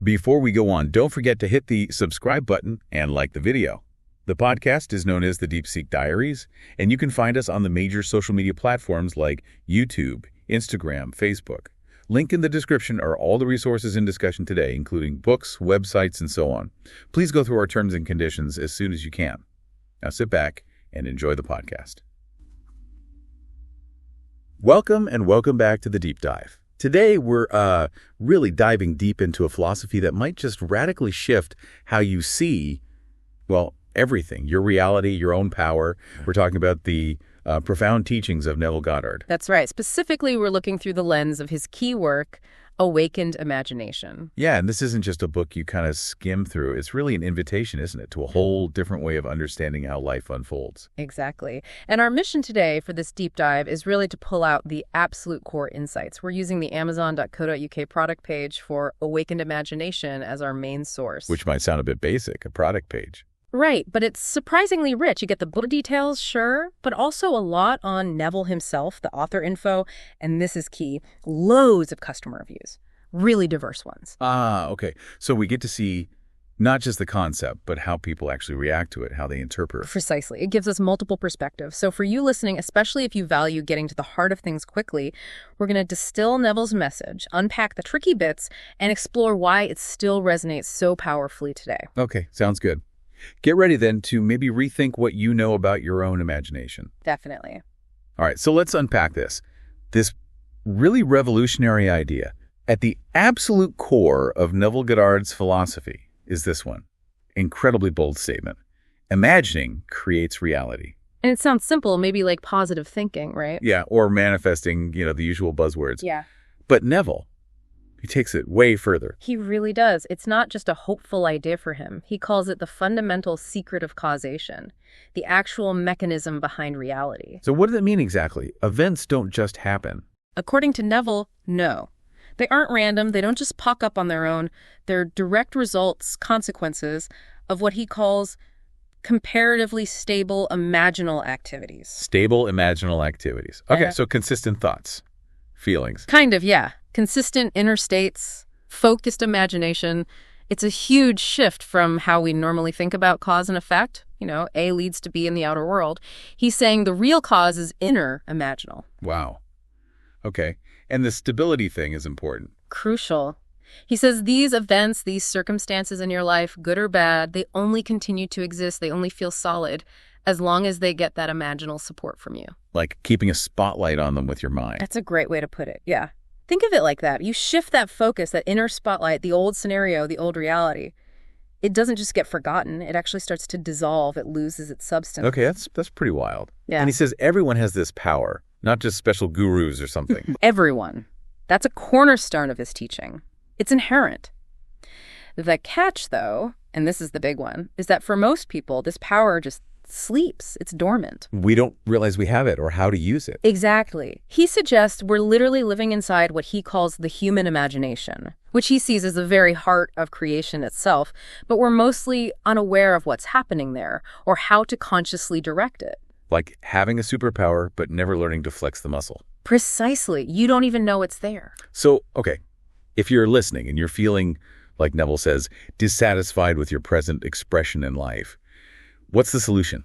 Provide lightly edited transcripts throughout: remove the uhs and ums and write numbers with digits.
Before we go on, don't forget to hit the subscribe button and like the video. The podcast is known as the Deep Seek Diaries, and you can find us on the major social media platforms like YouTube, Instagram, Facebook. Link in the description are all the resources in discussion today, including books, websites, and so on. Please go through our terms and conditions as soon as you can. Now sit back and enjoy the podcast. Welcome and welcome back to the Deep Dive. Today, we're really diving deep into a philosophy that might just radically shift how you see, well, everything, your reality, your own power. We're talking about the profound teachings of Neville Goddard. That's right. Specifically, we're looking through the lens of his key work, Awakened Imagination. Yeah, and this isn't just a book you kind of skim through. It's really an invitation, isn't it, to a whole different way of understanding how life unfolds. Exactly. And our mission today for this deep dive is really to pull out the absolute core insights. We're using the amazon.co.uk product page for Awakened Imagination as our main source. Which might sound a bit basic, a product page. Right, but it's surprisingly rich. You get the book details, sure, but also a lot on Neville himself, the author info, and this is key, loads of customer reviews, really diverse ones. Okay. So we get to see not just the concept, but how people actually react to it, how they interpret. Precisely. It gives us multiple perspectives. So for you listening, especially if you value getting to the heart of things quickly, we're going to distill Neville's message, unpack the tricky bits, and explore why it still resonates so powerfully today. Okay, sounds good. Get ready then to maybe rethink what you know about your own imagination. Definitely. All right, so let's unpack this. This really revolutionary idea. At the absolute core of Neville Goddard's philosophy is this one. Incredibly bold statement. Imagining creates reality. And it sounds simple, maybe like positive thinking, right? Yeah, or manifesting, the usual buzzwords. Yeah. But Neville, he takes it way further. He really does. It's not just a hopeful idea for him. He calls it the fundamental secret of causation, the actual mechanism behind reality. So what does that mean exactly? Events don't just happen. According to Neville, no. They aren't random. They don't just pop up on their own. They're direct results, consequences of what he calls comparatively stable imaginal activities. Stable imaginal activities. Okay, so consistent thoughts, feelings. Kind of, yeah. Consistent inner states, focused imagination. It's a huge shift from how we normally think about cause and effect. A leads to B in the outer world. He's saying the real cause is inner imaginal. Wow. Okay. And the stability thing is important. Crucial. He says these events, these circumstances in your life, good or bad, they only continue to exist. They only feel solid as long as they get that imaginal support from you. Like keeping a spotlight on them with your mind. That's a great way to put it. Yeah. Think of it like that. You shift that focus, that inner spotlight, the old scenario, the old reality. It doesn't just get forgotten. It actually starts to dissolve. It loses its substance. Okay, that's pretty wild. Yeah. And he says everyone has this power, not just special gurus or something. Everyone. That's a cornerstone of his teaching. It's inherent. The catch, though, and this is the big one, is that for most people, this power just sleeps. It's dormant. We don't realize we have it or how to use it. Exactly. He suggests we're literally living inside what he calls the human imagination, which he sees as the very heart of creation itself, but we're mostly unaware of what's happening there or how to consciously direct it. Like having a superpower, but never learning to flex the muscle. Precisely. You don't even know it's there. So, okay, if you're listening and you're feeling, like Neville says, dissatisfied with your present expression in life, what's the solution,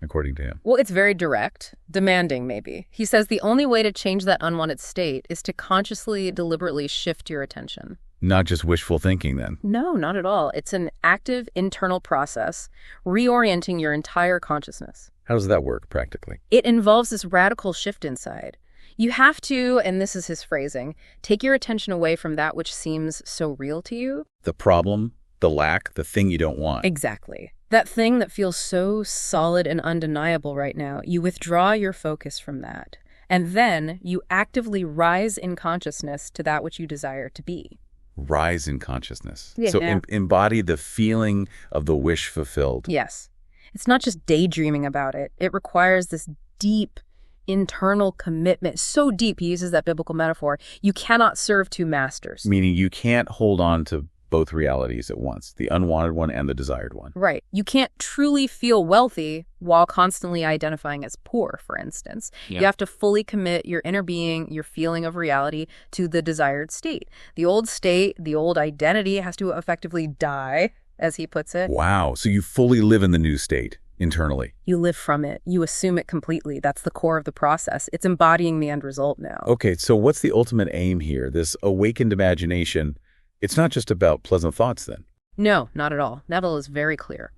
according to him? Well, it's very direct, demanding maybe. He says the only way to change that unwanted state is to consciously, deliberately shift your attention. Not just wishful thinking, then? No, not at all. It's an active internal process, reorienting your entire consciousness. How does that work practically? It involves this radical shift inside. You have to, and this is his phrasing, take your attention away from that which seems so real to you. The problem, the lack, the thing you don't want. Exactly. That thing that feels so solid and undeniable right now, you withdraw your focus from that. And then you actively rise in consciousness to that which you desire to be. Rise in consciousness. Yeah. So embody the feeling of the wish fulfilled. Yes. It's not just daydreaming about it. It requires this deep internal commitment. So deep, he uses that biblical metaphor, you cannot serve two masters. Meaning you can't hold on to both realities at once, the unwanted one and the desired one. Right. You can't truly feel wealthy while constantly identifying as poor, for instance. Yeah. You have to fully commit your inner being, your feeling of reality, to the desired state. The old state, the old identity has to effectively die, as he puts it. Wow. So you fully live in the new state internally. You live from it. You assume it completely. That's the core of the process. It's embodying the end result now. Okay, so what's the ultimate aim here? This awakened imagination, it's not just about pleasant thoughts then. No, not at all. Neville is very clear.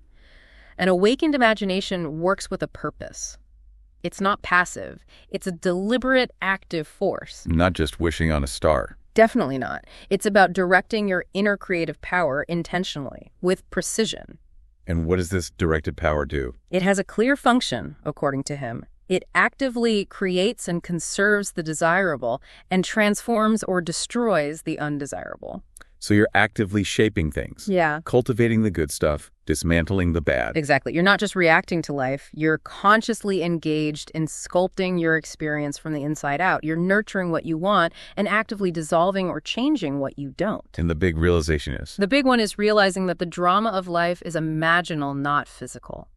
An awakened imagination works with a purpose. It's not passive. It's a deliberate, active force. Not just wishing on a star. Definitely not. It's about directing your inner creative power intentionally, with precision. And what does this directed power do? It has a clear function, according to him. It actively creates and conserves the desirable and transforms or destroys the undesirable. So you're actively shaping things. Yeah. Cultivating the good stuff, dismantling the bad. Exactly. You're not just reacting to life. You're consciously engaged in sculpting your experience from the inside out. You're nurturing what you want and actively dissolving or changing what you don't. And the big realization is? The big one is realizing that the drama of life is imaginal, not physical.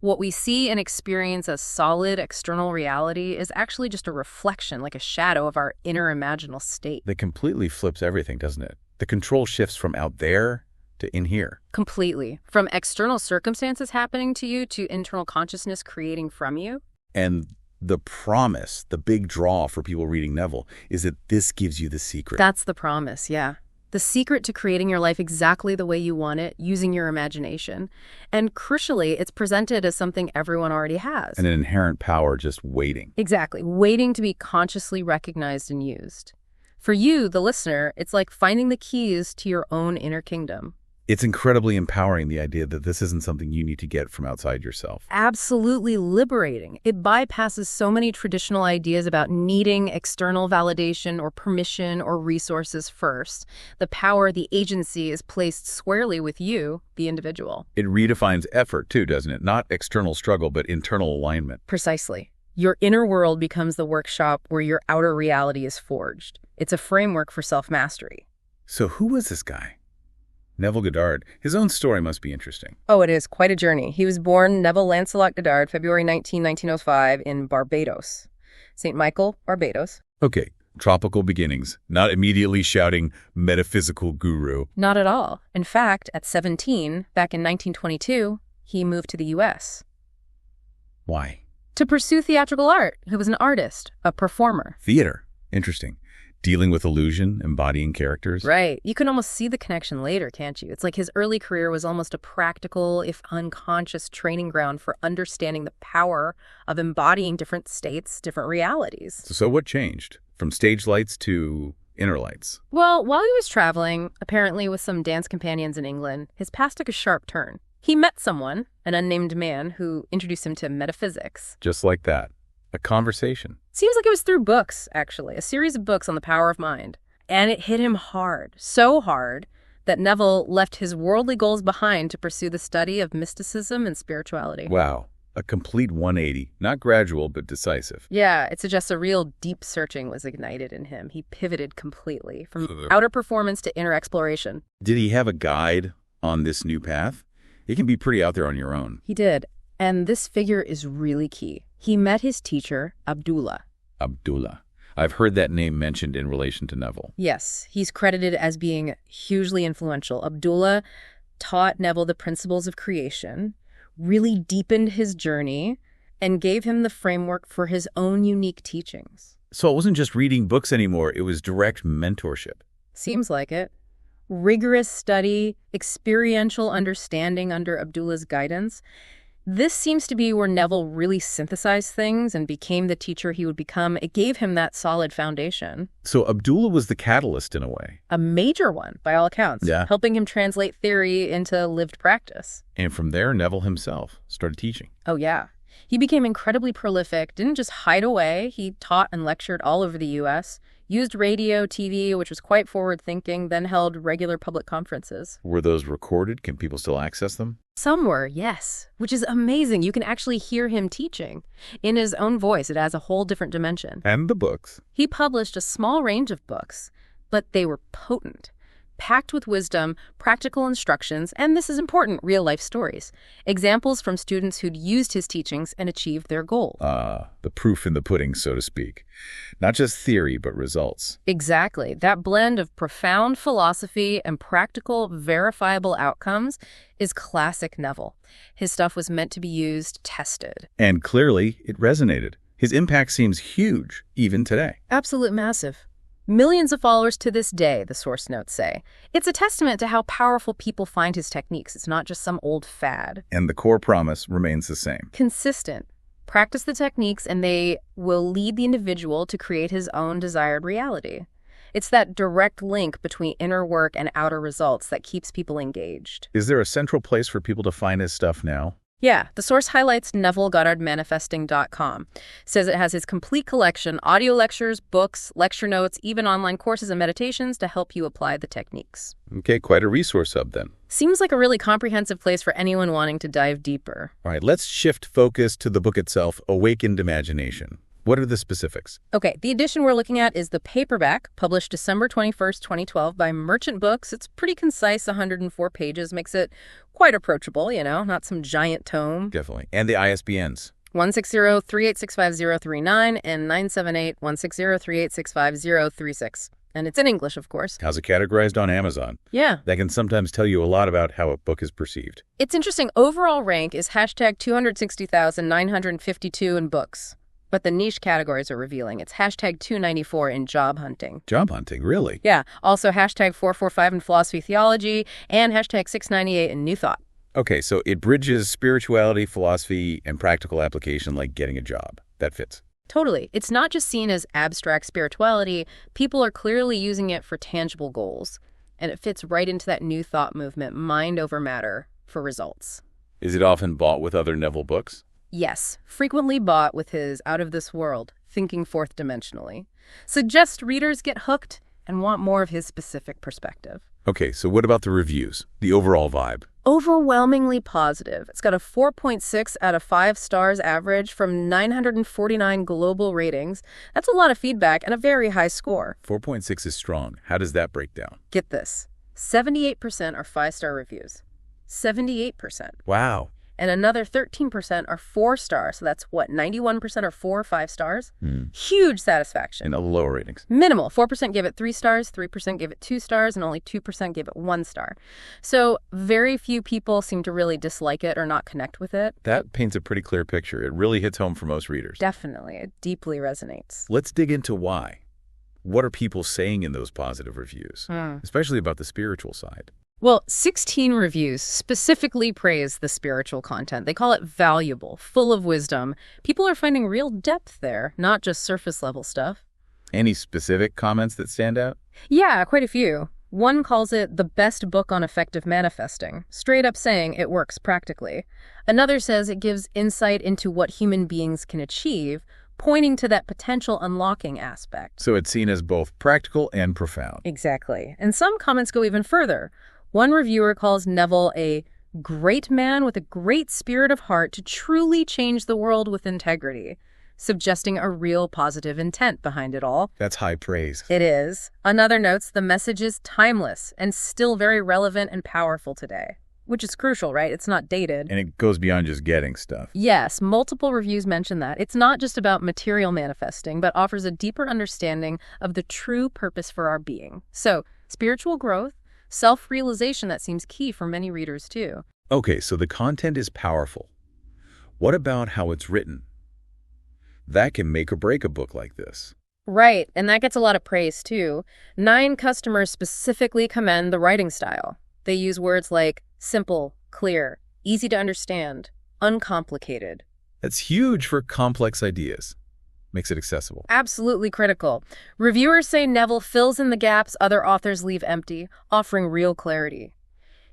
What we see and experience as solid external reality is actually just a reflection, like a shadow of our inner imaginal state. That completely flips everything, doesn't it? The control shifts from out there to in here. Completely. From external circumstances happening to you to internal consciousness creating from you. And the promise, the big draw for people reading Neville, is that this gives you the secret. That's the promise, yeah. The secret to creating your life exactly the way you want it, using your imagination. And crucially, it's presented as something everyone already has. An inherent power just waiting. Exactly, waiting to be consciously recognized and used. For you, the listener, it's like finding the keys to your own inner kingdom. It's incredibly empowering, the idea that this isn't something you need to get from outside yourself. Absolutely liberating. It bypasses so many traditional ideas about needing external validation or permission or resources first. The power, the agency is placed squarely with you, the individual. It redefines effort, too, doesn't it? Not external struggle, but internal alignment. Precisely. Your inner world becomes the workshop where your outer reality is forged. It's a framework for self-mastery. So who was this guy? Neville Goddard. His own story must be interesting. Oh, it is quite a journey. He was born Neville Lancelot Goddard, February 19, 1905, in Barbados. St. Michael, Barbados. Okay, tropical beginnings. Not immediately shouting metaphysical guru. Not at all. In fact, at 17, back in 1922, he moved to the U.S. Why? To pursue theatrical art. He was an artist, a performer. Theater. Interesting. Dealing with illusion, embodying characters. Right. You can almost see the connection later, can't you? It's like his early career was almost a practical, if unconscious, training ground for understanding the power of embodying different states, different realities. So what changed? From stage lights to inner lights? Well, while he was traveling, apparently with some dance companions in England, his path took a sharp turn. He met someone, an unnamed man, who introduced him to metaphysics. Just like that. A conversation. Seems like it was through books, actually, a series of books on the power of mind. And it hit him hard, so hard, that Neville left his worldly goals behind to pursue the study of mysticism and spirituality. Wow. A complete 180. Not gradual, but decisive. Yeah, it suggests a real deep searching was ignited in him. He pivoted completely from outer performance to inner exploration. Did he have a guide on this new path? It can be pretty out there on your own. He did. And this figure is really key. He met his teacher, Abdullah. Abdullah. I've heard that name mentioned in relation to Neville. Yes, he's credited as being hugely influential. Abdullah taught Neville the principles of creation, really deepened his journey, and gave him the framework for his own unique teachings. So it wasn't just reading books anymore, it was direct mentorship. Seems like it. Rigorous study, experiential understanding under Abdullah's guidance. This seems to be where Neville really synthesized things and became the teacher he would become. It gave him that solid foundation. So Abdullah was the catalyst in a way. A major one, by all accounts, helping him translate theory into lived practice. And from there, Neville himself started teaching. Oh, yeah. He became incredibly prolific, didn't just hide away. He taught and lectured all over the U.S., used radio, TV, which was quite forward-thinking, then held regular public conferences. Were those recorded? Can people still access them? Some were, yes, which is amazing. You can actually hear him teaching. In his own voice, it adds a whole different dimension. And the books. He published a small range of books, but they were potent. packed with wisdom, practical instructions, and this is important, real-life stories. Examples from students who'd used his teachings and achieved their goal. The proof in the pudding, so to speak. Not just theory, but results. Exactly. That blend of profound philosophy and practical, verifiable outcomes is classic Neville. His stuff was meant to be used, tested. And clearly, it resonated. His impact seems huge, even today. Absolute massive. Millions of followers to this day, the source notes say. It's a testament to how powerful people find his techniques. It's not just some old fad. And the core promise remains the same. Consistent. Practice the techniques and they will lead the individual to create his own desired reality. It's that direct link between inner work and outer results that keeps people engaged. Is there a central place for people to find his stuff now? Yeah, the source highlights NevilleGoddardManifesting.com. Says it has his complete collection, audio lectures, books, lecture notes, even online courses and meditations to help you apply the techniques. Okay, quite a resource hub then. Seems like a really comprehensive place for anyone wanting to dive deeper. All right, let's shift focus to the book itself, Awakened Imagination. What are the specifics? Okay, the edition we're looking at is the paperback, published December 21st, 2012 by Merchant Books. It's pretty concise, 104 pages, makes it quite approachable, not some giant tome. Definitely. And the ISBNs? 160-3865039 and 978-160-3865036. And it's in English, of course. How's it categorized on Amazon? Yeah. That can sometimes tell you a lot about how a book is perceived. It's interesting. Overall rank is hashtag 260,952 in books. But the niche categories are revealing. It's hashtag 294 in job hunting. Job hunting, really? Yeah. Also hashtag 445 in philosophy theology and hashtag 698 in New Thought. Okay, so it bridges spirituality, philosophy, and practical application like getting a job. That fits. Totally. It's not just seen as abstract spirituality. People are clearly using it for tangible goals. And it fits right into that New Thought movement, mind over matter, for results. Is it often bought with other Neville books? Yes, frequently bought with his Out of This World, Thinking Fourth Dimensionally. Suggests readers get hooked and want more of his specific perspective. Okay, so what about the reviews? The overall vibe? Overwhelmingly positive. It's got a 4.6 out of 5 stars average from 949 global ratings. That's a lot of feedback and a very high score. 4.6 is strong. How does that break down? Get this. 78% are 5-star reviews. 78%. Wow. And another 13% are 4 stars. So that's what, 91% are 4 or 5 stars? Huge satisfaction. And the lower ratings? Minimal. 4% give it 3 stars, 3% give it 2 stars, and only 2% give it 1 star. So very few people seem to really dislike it or not connect with it. That paints a pretty clear picture. It really hits home for most readers. Definitely. It deeply resonates. Let's dig into why. What are people saying in those positive reviews, especially about the spiritual side? Well, 16 reviews specifically praise the spiritual content. They call it valuable, full of wisdom. People are finding real depth there, not just surface-level stuff. Any specific comments that stand out? Yeah, quite a few. One calls it the best book on effective manifesting, straight up saying it works practically. Another says it gives insight into what human beings can achieve, pointing to that potential unlocking aspect. So it's seen as both practical and profound. Exactly. And some comments go even further. One reviewer calls Neville a great man with a great spirit of heart to truly change the world with integrity, suggesting a real positive intent behind it all. That's high praise. It is. Another notes the message is timeless and still very relevant and powerful today, which is crucial, right? It's not dated. And it goes beyond just getting stuff. Yes, multiple reviews mention that. It's not just about material manifesting, but offers a deeper understanding of the true purpose for our being. So, spiritual growth, self-realization, that seems key for many readers too. Okay, so the content is powerful. What about how it's written? That can make or break a book like this. Right, and that gets a lot of praise too. 9 customers specifically commend the writing style. They use words like simple, clear, easy to understand, uncomplicated. That's huge for complex ideas. Makes it accessible. Absolutely critical. Reviewers say Neville fills in the gaps other authors leave empty, offering real clarity.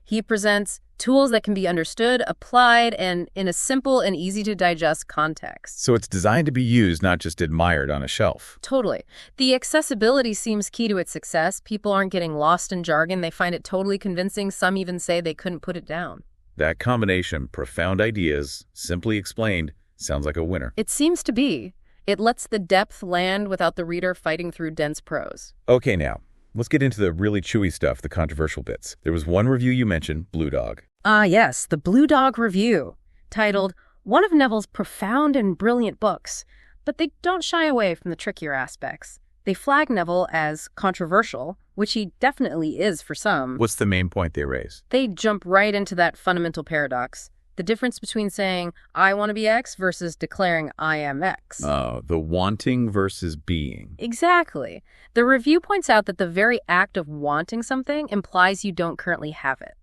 He presents tools that can be understood, applied, and in a simple and easy-to-digest context. So it's designed to be used, not just admired on a shelf. Totally. The accessibility seems key to its success. People aren't getting lost in jargon. They find it totally convincing. Some even say they couldn't put it down. That combination, profound ideas, simply explained, sounds like a winner. It seems to be. It lets the depth land without the reader fighting through dense prose. Okay, now, Let's get into the really chewy stuff, the controversial bits. There was one review you mentioned, Blue Dog. Yes, the Blue Dog Review, titled One of Neville's Profound and Brilliant Books, but they don't shy away from the trickier aspects. They flag Neville as controversial, which he definitely is for some. What's the main point they raise? They jump right into that fundamental paradox, the difference between saying, I want to be X versus declaring I am X. Oh, the wanting versus being. Exactly. The review points out that the very act of wanting something implies you don't currently have it.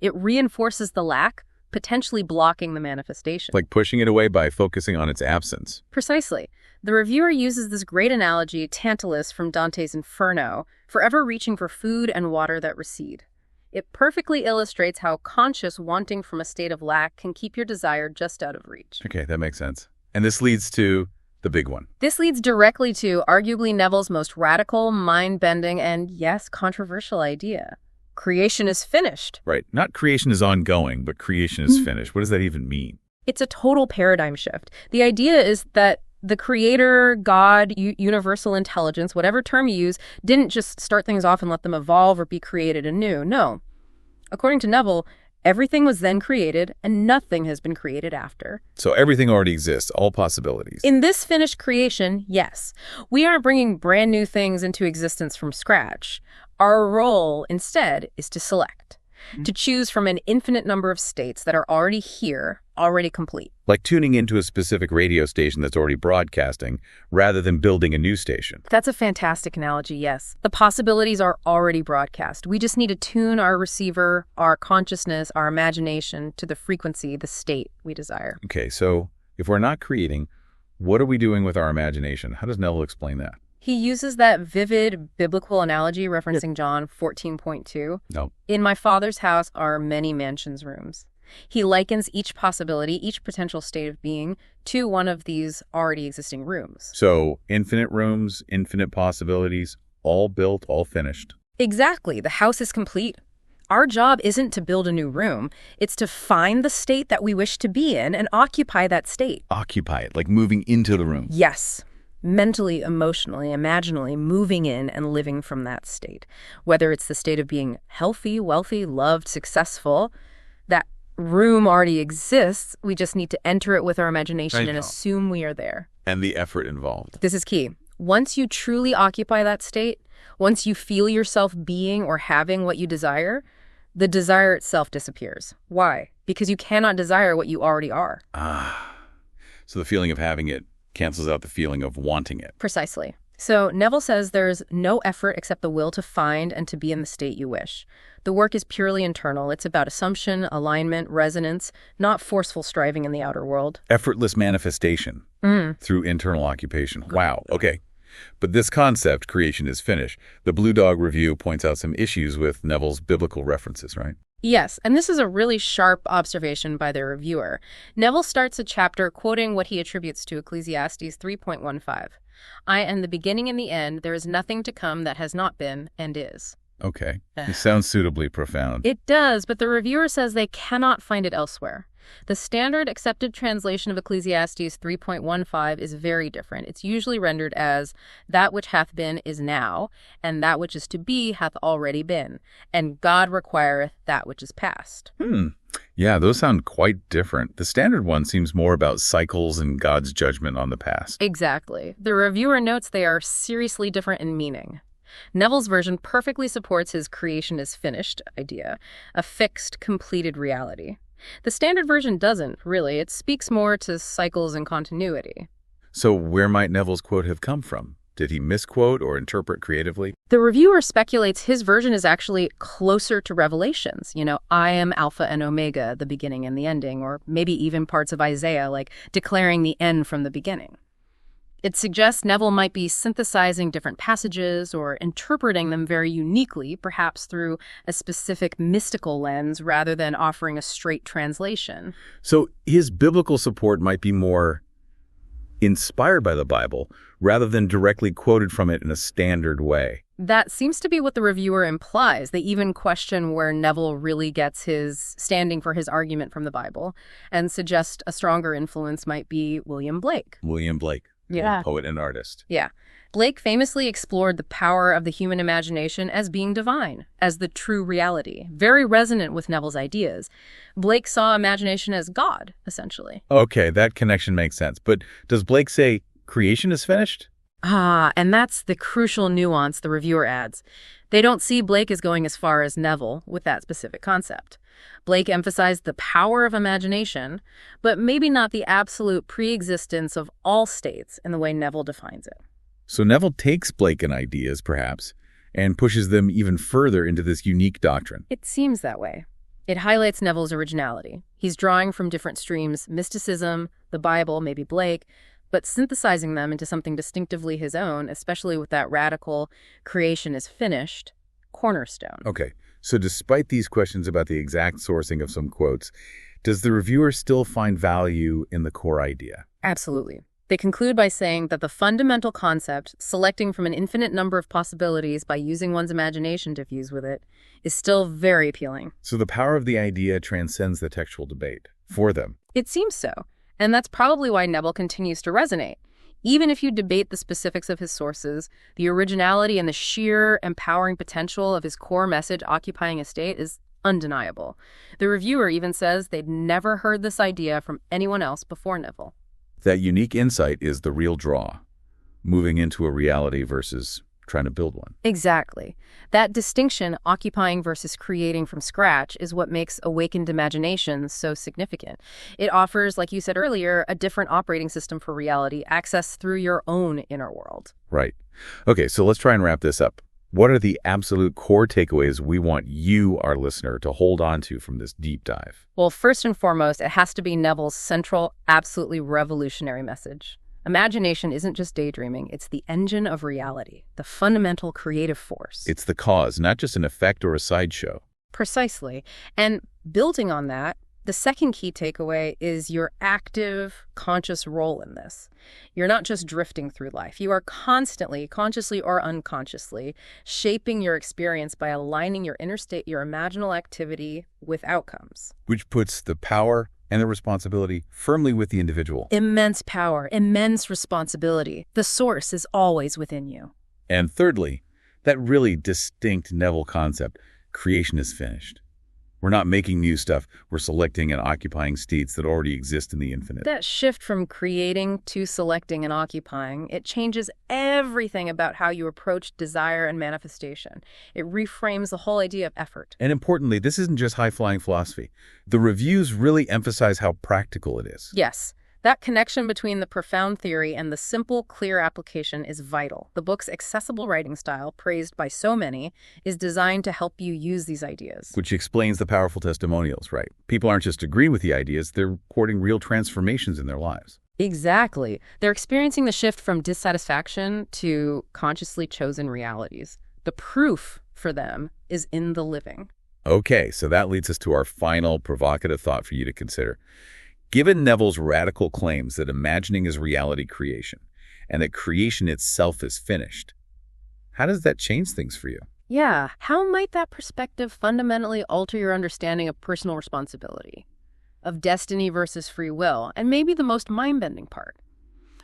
It reinforces the lack, potentially blocking the manifestation. Like pushing it away by focusing on its absence. Precisely. The reviewer uses this great analogy, Tantalus from Dante's Inferno, forever reaching for food and water that recede. It perfectly illustrates how conscious wanting from a state of lack can keep your desire just out of reach. Okay, that makes sense. And this leads to the big one. This leads directly to arguably Neville's most radical, mind-bending, and yes, controversial idea. Creation is finished. Right. Not creation is ongoing, but creation is finished. What does that even mean? It's a total paradigm shift. The idea is that the creator, God, universal intelligence, whatever term you use, didn't just start things off and let them evolve or be created anew. No. According to Neville, everything was then created and nothing has been created after. So everything already exists, all possibilities. In this finished creation, yes. We aren't bringing brand new things into existence from scratch. Our role, instead, is to select, to choose from an infinite number of states that are already here, already complete. Like tuning into a specific radio station that's already broadcasting, rather than building a new station. That's a fantastic analogy, yes. The possibilities are already broadcast. We just need to tune our receiver, our consciousness, our imagination to the frequency, the state we desire. Okay, so if we're not creating, what are we doing with our imagination? How does Neville explain that? He uses that vivid biblical analogy referencing John 14.2. No. In my Father's house are many mansions rooms. He likens each possibility, each potential state of being, to one of these already existing rooms. So infinite rooms, infinite possibilities, all built, all finished. Exactly. The house is complete. Our job isn't to build a new room. It's to find the state that we wish to be in and occupy that state. Occupy it, like moving into the room. Yes. Mentally, emotionally, imaginally moving in and living from that state. Whether it's the state of being healthy, wealthy, loved, successful, that room already exists. We just need to enter it with our imagination and assume we are there. And the effort involved. This is key. Once you truly occupy that state, once you feel yourself being or having what you desire, the desire itself disappears. Why? Because you cannot desire what you already are. So the feeling of having it cancels out the feeling of wanting it. Precisely. So Neville says there's no effort except the will to find and to be in the state you wish. The work is purely internal. It's about assumption, alignment, resonance, not forceful striving in the outer world. Effortless manifestation through internal occupation. Wow. Okay. But this concept, creation is finished, the Blue Dog Review points out some issues with Neville's biblical references, right? Yes, and this is a really sharp observation by the reviewer. Neville starts a chapter quoting what he attributes to Ecclesiastes 3.15. I am the beginning and the end. There is nothing to come that has not been and is. Okay. It sounds suitably profound. It does, but the reviewer says they cannot find it elsewhere. The standard accepted translation of Ecclesiastes 3.15 is very different. It's usually rendered as, that which hath been is now, and that which is to be hath already been, and God requireth that which is past. Yeah, those sound quite different. The standard one seems more about cycles and God's judgment on the past. Exactly. The reviewer notes they are seriously different in meaning. Neville's version perfectly supports his creation is finished idea, a fixed, completed reality. The standard version doesn't, really. It speaks more to cycles and continuity. So where might Neville's quote have come from? Did he misquote or interpret creatively? The reviewer speculates his version is actually closer to Revelations. I am Alpha and Omega, the beginning and the ending, or maybe even parts of Isaiah, like declaring the end from the beginning. It suggests Neville might be synthesizing different passages or interpreting them very uniquely, perhaps through a specific mystical lens rather than offering a straight translation. So his biblical support might be more inspired by the Bible rather than directly quoted from it in a standard way. That seems to be what the reviewer implies. They even question where Neville really gets his standing for his argument from the Bible and suggest a stronger influence might be William Blake. William Blake. Yeah. Poet and artist. Yeah. Blake famously explored the power of the human imagination as being divine, as the true reality, very resonant with Neville's ideas. Blake saw imagination as God, essentially. Okay, that connection makes sense. But does Blake say creation is finished? And that's the crucial nuance the reviewer adds. They don't see Blake as going as far as Neville with that specific concept. Blake emphasized the power of imagination, but maybe not the absolute pre-existence of all states in the way Neville defines it. So Neville takes Blakean ideas, perhaps, and pushes them even further into this unique doctrine. It seems that way. It highlights Neville's originality. He's drawing from different streams, mysticism, the Bible, maybe Blake, but synthesizing them into something distinctively his own, especially with that radical creation is finished cornerstone. Okay, so despite these questions about the exact sourcing of some quotes, does the reviewer still find value in the core idea? Absolutely. They conclude by saying that the fundamental concept, selecting from an infinite number of possibilities by using one's imagination to fuse with it, is still very appealing. So the power of the idea transcends the textual debate for them. It seems so. And that's probably why Neville continues to resonate. Even if you debate the specifics of his sources, the originality and the sheer empowering potential of his core message occupying a state is undeniable. The reviewer even says they'd never heard this idea from anyone else before Neville. That unique insight is the real draw, moving into a reality versus trying to build one. Exactly. That distinction, occupying versus creating from scratch, is what makes awakened imagination so significant. It offers, like you said earlier, a different operating system for reality, access through your own inner world. Right. Okay, so let's try and wrap this up. What are the absolute core takeaways we want you, our listener, to hold on to from this deep dive? Well, first and foremost, it has to be Neville's central, absolutely revolutionary message. Imagination isn't just daydreaming, it's the engine of reality, the fundamental creative force. It's the cause, not just an effect or a sideshow. Precisely. And building on that, the second key takeaway is your active, conscious role in this. You're not just drifting through life. You are constantly, consciously or unconsciously, shaping your experience by aligning your inner state, your imaginal activity with outcomes. Which puts the power and the responsibility firmly with the individual. Immense power, immense responsibility. The source is always within you. And thirdly, that really distinct Neville concept, creation is finished. We're not making new stuff. We're selecting and occupying states that already exist in the infinite. That shift from creating to selecting and occupying, it changes everything about how you approach desire and manifestation. It reframes the whole idea of effort. And importantly, this isn't just high-flying philosophy. The reviews really emphasize how practical it is. Yes. That connection between the profound theory and the simple, clear application is vital. The book's accessible writing style, praised by so many, is designed to help you use these ideas. Which explains the powerful testimonials, right? People aren't just agreeing with the ideas, they're reporting real transformations in their lives. Exactly. They're experiencing the shift from dissatisfaction to consciously chosen realities. The proof for them is in the living. Okay, so that leads us to our final provocative thought for you to consider. Given Neville's radical claims that imagining is reality creation and that creation itself is finished, how does that change things for you? Yeah, how might that perspective fundamentally alter your understanding of personal responsibility, of destiny versus free will, and maybe the most mind-bending part?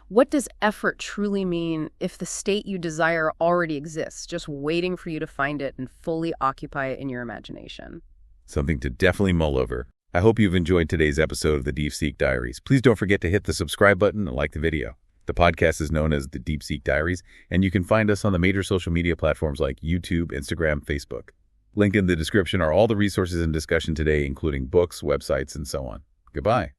What does effort truly mean if the state you desire already exists, just waiting for you to find it and fully occupy it in your imagination? Something to definitely mull over. I hope you've enjoyed today's episode of the Deep Seek Diaries. Please don't forget to hit the subscribe button and like the video. The podcast is known as the Deep Seek Diaries, and you can find us on the major social media platforms like YouTube, Instagram, Facebook. Linked in the description are all the resources and discussion today, including books, websites, and so on. Goodbye.